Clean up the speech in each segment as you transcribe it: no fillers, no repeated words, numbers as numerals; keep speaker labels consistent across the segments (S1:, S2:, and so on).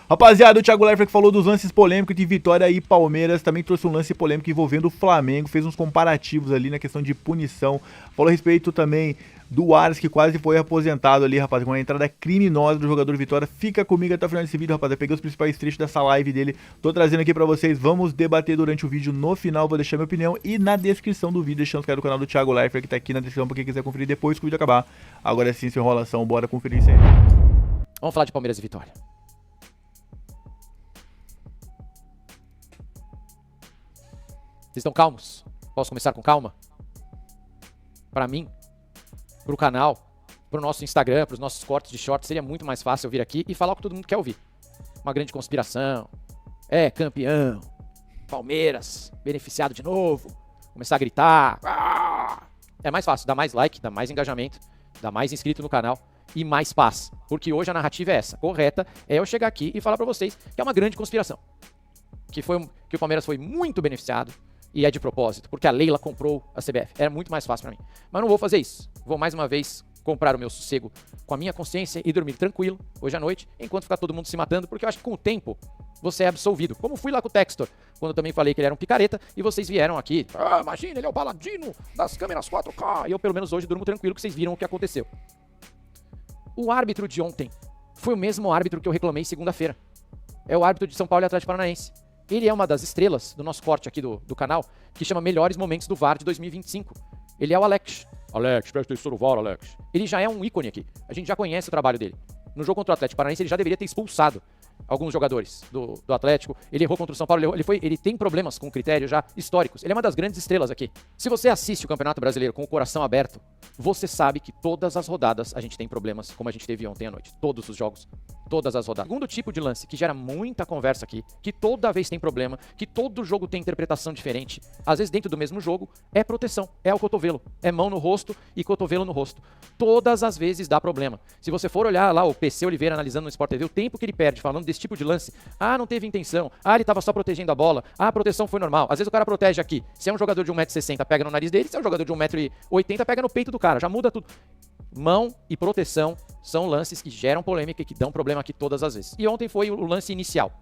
S1: Rapaziada, o Thiago Leifert que falou dos lances polêmicos de Vitória e Palmeiras, também trouxe um lance polêmico envolvendo o Flamengo, fez uns comparativos ali na questão de punição, falou a respeito também do Aras, que quase foi aposentado ali, rapaz, com a entrada criminosa do jogador Vitória. Fica comigo até o final desse vídeo, rapaz, eu peguei os principais trechos dessa live dele, tô trazendo aqui pra vocês, vamos debater durante o vídeo, no final vou deixar minha opinião e na descrição do vídeo, deixando os caras do canal do Thiago Leifert, que tá aqui na descrição pra quem quiser conferir depois que o vídeo acabar. Agora sim, sem enrolação, bora conferir isso aí.
S2: Vamos falar de Palmeiras e Vitória. Vocês estão calmos? Posso começar com calma? Pra mim, pro canal, pro nosso Instagram, pros nossos cortes de shorts, seria muito mais fácil eu vir aqui e falar o que todo mundo quer ouvir. Uma grande conspiração. É, campeão. Palmeiras, beneficiado de novo. Começar a gritar. É mais fácil, dá mais like, dá mais engajamento, dá mais inscrito no canal e mais paz. Porque hoje a narrativa é essa. Correta é eu chegar aqui e falar pra vocês que é uma grande conspiração. Que o Palmeiras foi muito beneficiado. E é de propósito, porque a Leila comprou a CBF. Era muito mais fácil pra mim. Mas não vou fazer isso. Vou mais uma vez comprar o meu sossego com a minha consciência e dormir tranquilo hoje à noite, enquanto ficar todo mundo se matando, porque eu acho que com o tempo você é absolvido. Como fui lá com o Textor, quando eu também falei que ele era um picareta, e vocês vieram aqui. Imagina, ele é o paladino das câmeras 4K. E eu pelo menos hoje durmo tranquilo, que vocês viram o que aconteceu. O árbitro de ontem foi o mesmo árbitro que eu reclamei segunda-feira. É o árbitro de São Paulo e Atlético Paranaense. Ele é uma das estrelas do nosso corte aqui do canal, que chama Melhores Momentos do VAR de 2025. Ele é o Alex. Alex, presta atenção no VAR, Alex. Ele já é um ícone aqui. A gente já conhece o trabalho dele. No jogo contra o Atlético Paranaense, ele já deveria ter expulsado alguns jogadores do Atlético. Ele errou contra o São Paulo, ele tem problemas com critérios já históricos. Ele é uma das grandes estrelas aqui. Se você assiste o Campeonato Brasileiro com o coração aberto, você sabe que todas as rodadas a gente tem problemas, como a gente teve ontem à noite. Todos os jogos, todas as rodadas. Segundo tipo de lance, que gera muita conversa aqui, que toda vez tem problema, que todo jogo tem interpretação diferente, às vezes dentro do mesmo jogo, é proteção, é o cotovelo, é mão no rosto e cotovelo no rosto. Todas as vezes dá problema. Se você for olhar lá o PC Oliveira analisando no Sport TV, o tempo que ele perde falando desse tipo de lance, não teve intenção, ele tava só protegendo a bola, a proteção foi normal. Às vezes o cara protege aqui, se é um jogador de 1,60m pega no nariz dele, se é um jogador de 1,80m pega no peito do cara, já muda tudo. Mão e proteção são lances que geram polêmica e que dão problema aqui todas as vezes. E ontem foi o lance inicial.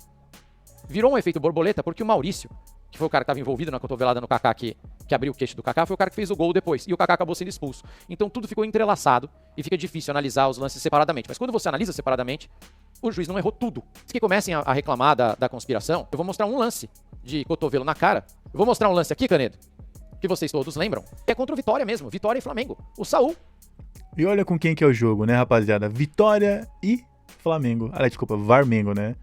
S2: Virou um efeito borboleta porque o Maurício, que foi o cara que estava envolvido na cotovelada no Kaká, que abriu o queixo do Kaká, foi o cara que fez o gol depois. E o Kaká acabou sendo expulso. Então tudo ficou entrelaçado e fica difícil analisar os lances separadamente. Mas quando você analisa separadamente, o juiz não errou tudo. Se que comecem a reclamar da conspiração, eu vou mostrar um lance de cotovelo na cara. Eu vou mostrar um lance aqui, Canedo, que vocês todos lembram. É contra o Vitória mesmo, Vitória e Flamengo. O Saul.
S1: E olha com quem que é o jogo, né, rapaziada? Vitória e Flamengo. Desculpa, Varmengo, né?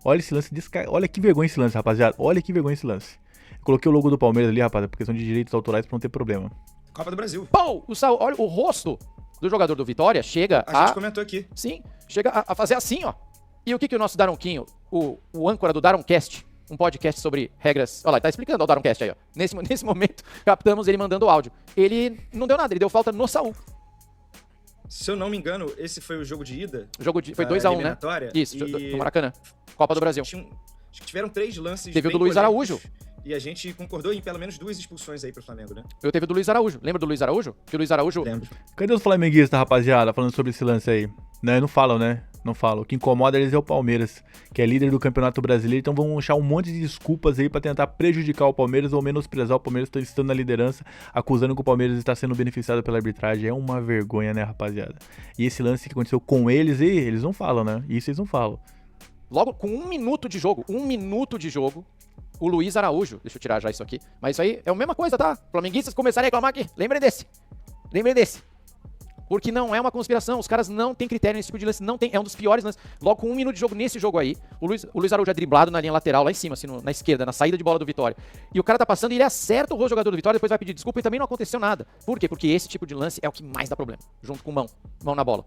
S1: Olha esse lance, olha que vergonha esse lance, rapaziada. Olha que vergonha esse lance. Eu coloquei o logo do Palmeiras ali, rapaziada, por questão de direitos autorais pra não ter problema.
S3: Copa do Brasil.
S2: Pô, o Saul, olha o rosto do jogador do Vitória, chega
S3: a gente comentou aqui.
S2: Sim, chega a fazer assim, ó. E o que o nosso Daronquinho, o âncora do Daroncast, um podcast sobre regras... Olha lá, tá explicando o Daroncast aí, ó. Nesse momento, captamos ele mandando áudio. Ele não deu nada, ele deu falta no Saul.
S3: Se eu não me engano, esse foi o jogo de ida.
S2: Foi 2x1, né? Isso, no Maracanã. Copa do Brasil.
S3: Acho que tiveram 3 lances.
S2: Teve o do Luiz Araújo.
S3: E a gente concordou em pelo menos 2 expulsões aí pro Flamengo, né?
S2: Eu teve o do Luiz Araújo. Lembra do Luiz Araújo? Que o Luiz Araújo...
S3: Lembro.
S1: Cadê os flamenguistas, rapaziada, falando sobre esse lance aí? Não falam, né? Não falam. O que incomoda eles é o Palmeiras, que é líder do Campeonato Brasileiro, então vão achar um monte de desculpas aí pra tentar prejudicar o Palmeiras ou menosprezar o Palmeiras estando na liderança, acusando que o Palmeiras está sendo beneficiado pela arbitragem. É uma vergonha, né, rapaziada? E esse lance que aconteceu com eles, eles não falam, né? Isso eles não falam.
S2: Logo com 1 minuto de jogo, o Luiz Araújo, deixa eu tirar já isso aqui, mas isso aí é a mesma coisa, tá? Flamenguistas começarem a reclamar aqui, lembrem desse. Porque não é uma conspiração, os caras não têm critério nesse tipo de lance, não tem, é um dos piores lances. Logo com 1 minuto de jogo nesse jogo aí, o Luiz Araújo é driblado na linha lateral, lá em cima, assim, na esquerda, na saída de bola do Vitória. E o cara tá passando e ele acerta o rosto do jogador do Vitória, depois vai pedir desculpa e também não aconteceu nada. Por quê? Porque esse tipo de lance é o que mais dá problema, junto com mão na bola.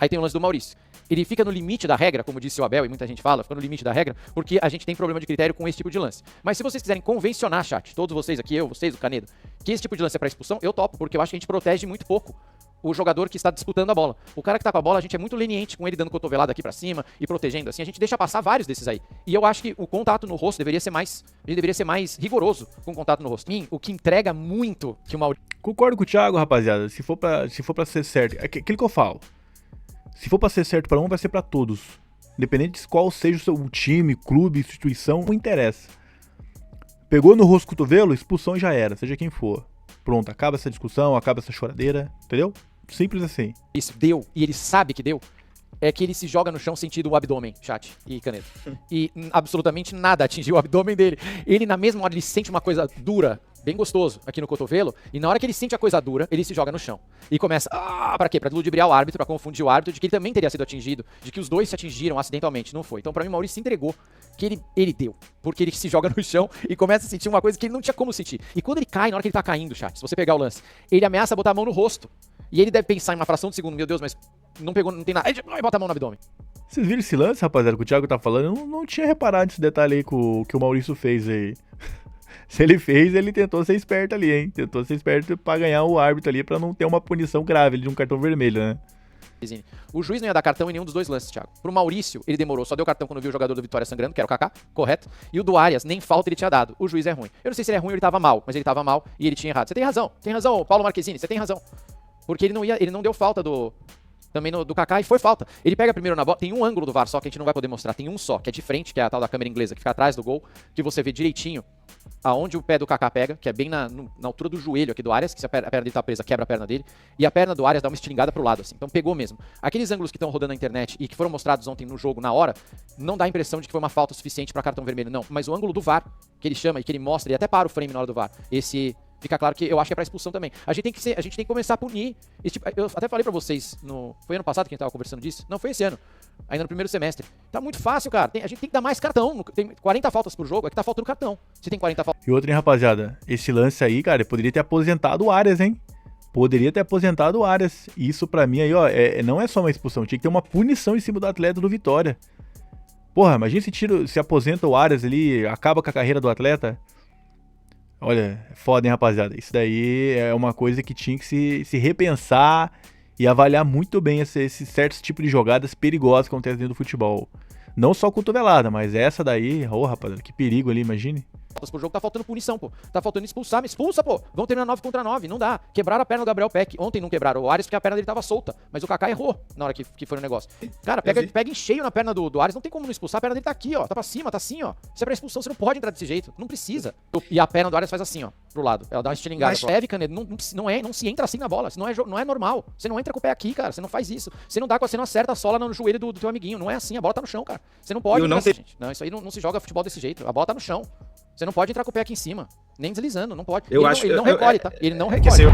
S2: Aí tem o lance do Maurício. Ele fica no limite da regra, como disse o Abel, e muita gente fala, fica no limite da regra, porque a gente tem problema de critério com esse tipo de lance. Mas se vocês quiserem convencionar, chat, todos vocês aqui, vocês, o Canedo, que esse tipo de lance é pra expulsão, eu topo, porque eu acho que a gente protege muito pouco o jogador que está disputando a bola. O cara que tá com a bola, a gente é muito leniente com ele dando cotovelada aqui pra cima e protegendo assim, a gente deixa passar vários desses aí. E eu acho que o contato no rosto deveria ser mais rigoroso com o contato no rosto. O que entrega muito que o Maurício...
S1: Concordo com o Thiago, rapaziada, se for pra ser certo, aquilo que eu falo. Se for pra ser certo pra um, vai ser pra todos. Independente de qual seja o seu time, clube, instituição, não interessa. Pegou no rosto do cotovelo, expulsão já era, seja quem for. Pronto, acaba essa discussão, acaba essa choradeira, entendeu? Simples assim.
S2: Isso deu, e ele sabe que deu, é que ele se joga no chão sentindo o abdômen, chat e caneta. E absolutamente nada atingiu o abdômen dele. Ele, na mesma hora, ele sente uma coisa dura, bem gostoso, aqui no cotovelo, e na hora que ele sente a coisa dura, ele se joga no chão. E começa, pra quê? Pra ludibriar o árbitro, pra confundir o árbitro de que ele também teria sido atingido, de que os dois se atingiram acidentalmente. Não foi. Então, pra mim, o Maurício se entregou, que ele deu. Porque ele se joga no chão e começa a sentir uma coisa que ele não tinha como sentir. E quando ele cai, na hora que ele tá caindo, chat, se você pegar o lance, ele ameaça botar a mão no rosto. E ele deve pensar em uma fração de segundo, meu Deus, mas não pegou, não tem nada. Aí bota a mão no abdômen.
S1: Vocês viram esse lance, rapaziada, que o Thiago tá falando? Eu não tinha reparado esse detalhe aí que o Maurício fez aí. Se ele fez, ele tentou ser esperto ali, hein? Tentou ser esperto pra ganhar o árbitro ali, pra não ter uma punição grave de um cartão vermelho, né?
S2: O juiz não ia dar cartão em nenhum dos dois lances, Thiago. Pro Maurício, ele demorou, só deu cartão quando viu o jogador do Vitória sangrando, que era o Kaká, correto? E o do Arias, nem falta ele tinha dado. O juiz é ruim. Eu não sei se ele é ruim ou ele tava mal, mas ele tava mal e ele tinha errado. Você tem razão, Paulo Marquezine, você tem razão. Porque ele não deu falta também do Kaká e foi falta. Ele pega primeiro na bola, tem um ângulo do VAR só que a gente não vai poder mostrar, tem um só, que é de frente, que é a tal da câmera inglesa, que fica atrás do gol, que você vê direitinho aonde o pé do Kaká pega, que é bem na altura do joelho aqui do Arias, que se a perna dele tá presa, quebra a perna dele, e a perna do Arias dá uma estilingada pro lado, assim. Então pegou mesmo. Aqueles ângulos que estão rodando na internet e que foram mostrados ontem no jogo, na hora, não dá a impressão de que foi uma falta suficiente pra cartão vermelho, não. Mas o ângulo do VAR, que ele chama e que ele mostra, ele até para o frame na hora do VAR, fica claro que eu acho que é pra expulsão também. A gente tem que começar a punir. Eu até falei pra vocês, foi ano passado que a gente tava conversando disso? Não, foi esse ano. Ainda no primeiro semestre. Tá muito fácil, cara. A gente tem que dar mais cartão. Tem 40 faltas por jogo, é que tá faltando cartão. Se tem 40 faltas.
S1: E outra, hein, rapaziada? Esse lance aí, cara, poderia ter aposentado o Arias, hein? Poderia ter aposentado o Arias. Isso pra mim aí, ó, não é só uma expulsão. Tinha que ter uma punição em cima do atleta do Vitória. Porra, imagina se aposenta o Arias ali, acaba com a carreira do atleta. Olha, é foda, hein, rapaziada? Isso daí é uma coisa que tinha que se repensar e avaliar muito bem esses certos tipos de jogadas perigosas que acontecem dentro do futebol. Não só cotovelada, mas essa daí, rapaziada, que perigo ali, imagine.
S2: Por jogo, tá faltando punição, pô. Tá faltando expulsar, me expulsa, pô. Vão terminar 9 contra 9, não dá. Quebraram a perna do Gabriel Peck. Ontem não quebraram o Arias porque a perna dele tava solta. Mas o Kaká errou na hora que foi no negócio. Cara, pega em cheio na perna do Arias, não tem como não expulsar. A perna dele tá aqui, ó. Tá pra cima, tá assim, ó. Se é pra expulsão, você não pode entrar desse jeito. Não precisa. E a perna do Arias faz assim, ó, pro lado. Ela dá uma estilingada. Leve, Canedo, não se entra assim na bola. Isso não é normal. Você não entra com o pé aqui, cara. Você não faz isso. Você não acerta a sola no joelho do teu amiguinho. Não é assim. A bola tá no chão, cara. Você não pode. Gente. Não, isso aí não se joga futebol desse jeito. A bola tá no chão. Você não pode entrar com o pé aqui em cima. Nem deslizando, não pode. Ele não recolhe, tá? Ele não recolhe.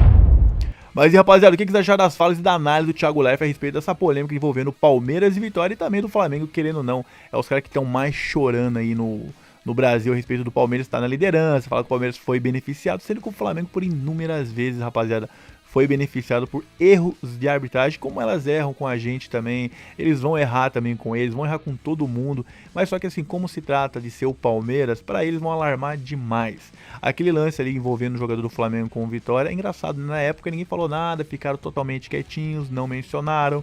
S1: Mas e rapaziada, o que vocês acharam das falas e da análise do Thiago Leifert a respeito dessa polêmica envolvendo Palmeiras e Vitória e também do Flamengo, querendo ou não, é os caras que estão mais chorando aí no Brasil a respeito do Palmeiras estar na liderança, fala que o Palmeiras foi beneficiado, sendo que o Flamengo por inúmeras vezes, rapaziada, foi beneficiado por erros de arbitragem, como elas erram com a gente também, eles vão errar também com eles, vão errar com todo mundo, mas só que assim, como se trata de ser o Palmeiras, para eles vão alarmar demais. Aquele lance ali envolvendo o jogador do Flamengo com o Vitória, é engraçado, na época ninguém falou nada, ficaram totalmente quietinhos, não mencionaram.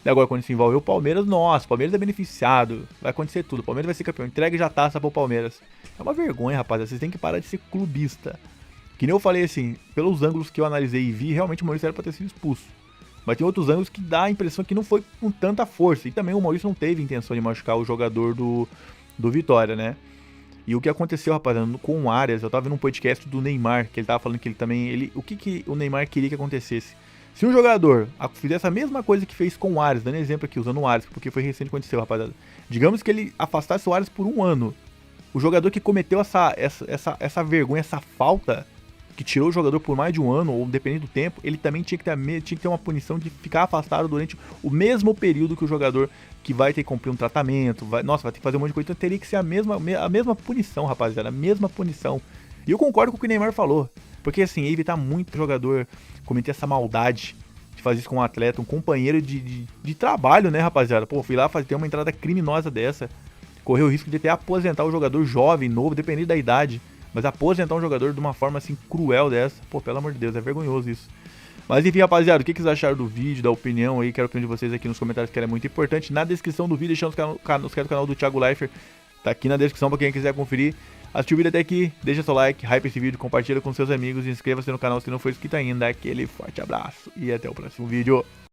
S1: E agora quando se envolve o Palmeiras, nossa, o Palmeiras é beneficiado, vai acontecer tudo, o Palmeiras vai ser campeão, entregue já a taça pro Palmeiras. É uma vergonha, rapaziada, vocês têm que parar de ser clubista. Que nem eu falei assim, pelos ângulos que eu analisei e vi, realmente o Maurício era pra ter sido expulso. Mas tem outros ângulos que dá a impressão que não foi com tanta força. E também o Maurício não teve intenção de machucar o jogador do Vitória, né? E o que aconteceu, rapaziada, com o Arias, eu tava vendo um podcast do Neymar, que ele tava falando que ele também... O que o Neymar queria que acontecesse? Se um jogador fizesse a mesma coisa que fez com o Arias, dando exemplo aqui, usando o Arias, porque foi recente que aconteceu, rapaziada. Digamos que ele afastasse o Arias por 1 ano. O jogador que cometeu essa vergonha, essa falta... que tirou o jogador por mais de 1 ano, ou dependendo do tempo, ele também tinha que ter uma punição de ficar afastado durante o mesmo período que o jogador que vai ter que cumprir um tratamento, vai ter que fazer um monte de coisa, então teria que ser a mesma punição, rapaziada, a mesma punição. E eu concordo com o que o Neymar falou, porque assim, evitar muito jogador cometer essa maldade de fazer isso com um atleta, um companheiro de trabalho, né, rapaziada? Pô, fui lá ter uma entrada criminosa dessa, correu o risco de até aposentar o jogador jovem, novo, dependendo da idade. Mas aposentar um jogador de uma forma assim cruel dessa, pô, pelo amor de Deus, é vergonhoso isso. Mas enfim, rapaziada, o que vocês acharam do vídeo, da opinião aí? Quero a opinião de vocês aqui nos comentários, que ela é muito importante. Na descrição do vídeo, deixando os caras do canal do Thiago Leifert, tá aqui na descrição pra quem quiser conferir. Assistiu o vídeo até aqui, deixa seu like, hype esse vídeo, compartilha com seus amigos e inscreva-se no canal se não for inscrito ainda. Aquele forte abraço e até o próximo vídeo.